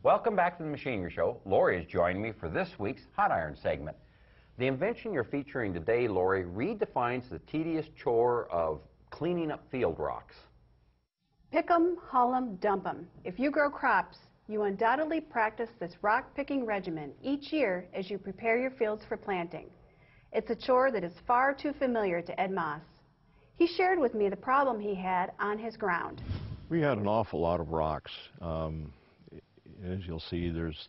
Welcome back to the Machinery Show. Lori has joined me for this week's Hot Iron segment. The invention you're featuring today, Lori, redefines the tedious chore of cleaning up field rocks. Pick 'em, haul 'em, dump 'em. If you grow crops, you undoubtedly practice this rock-picking regimen each year as you prepare your fields for planting. It's a chore that is far too familiar to Ed Moss. He shared with me the problem he had on his ground. We had an awful lot of rocks. As you'll see, there's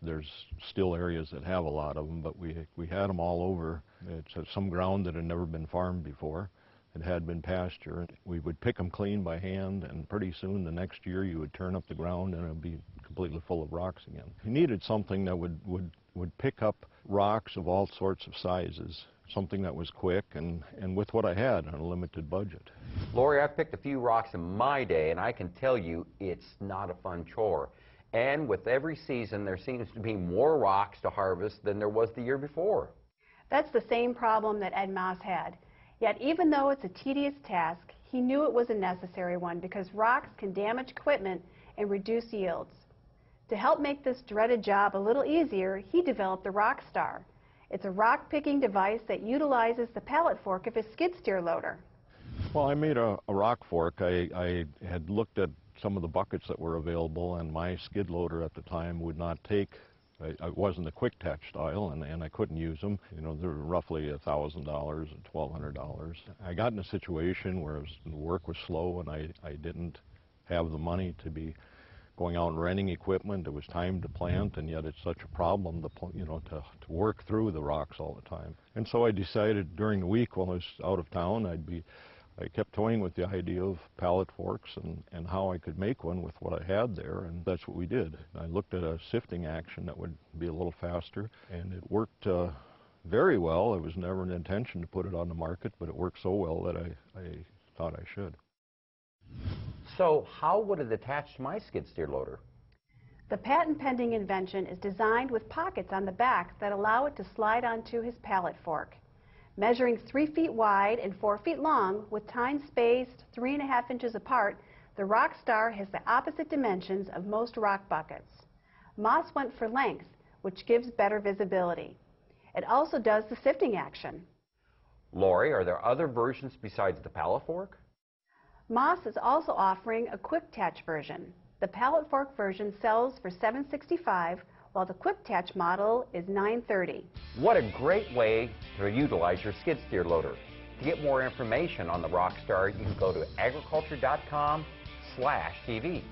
still areas that have a lot of them, but we had them all over. It's some ground that had never been farmed before. It had been pasture. We would pick them clean by hand, and pretty soon the next year you would turn up the ground and it would be completely full of rocks again. You needed something that would pick up rocks of all sorts of sizes, something that was quick and with what I had on a limited budget. Lori, I've picked a few rocks in my day, and I can tell you it's not a fun chore. And with every season, there seems to be more rocks to harvest than there was the year before. That's the same problem that Ed Moss had. Yet even though it's a tedious task, he knew it was a necessary one because rocks can damage equipment and reduce yields. To help make this dreaded job a little easier, he developed the RockStar. It's a rock-picking device that utilizes the pallet fork of his skid steer loader. Well, I made a rock fork. I had looked at some of the buckets that were available, and my skid loader at the time would not take. I wasn't a quick attach style, and I couldn't use them. You know, they were roughly $1,000 and $1,200. I got in a situation where the work was slow, and I didn't have the money to be going out and renting equipment. It was time to plant, and yet it's such a problem to work through the rocks all the time. And so I decided during the week when I was out of town, I kept toying with the idea of pallet forks and how I could make one with what I had there, and that's what we did. I looked at a sifting action that would be a little faster, and it worked very well. It was never an intention to put it on the market, but it worked so well that I thought I should. So how would it attach to my skid steer loader? The patent-pending invention is designed with pockets on the back that allow it to slide onto his pallet fork. Measuring 3 feet wide and 4 feet long, with tines spaced 3.5 inches apart, the RockStar has the opposite dimensions of most rock buckets. Moss went for length, which gives better visibility. It also does the sifting action. Lori, are there other versions besides the pallet fork? Moss is also offering a quick attach version. The pallet fork version sells for $765, while the quick attach model is $930. What a great way to utilize your skid steer loader. To get more information on the RockStar, you can go to agriculture.com/TV.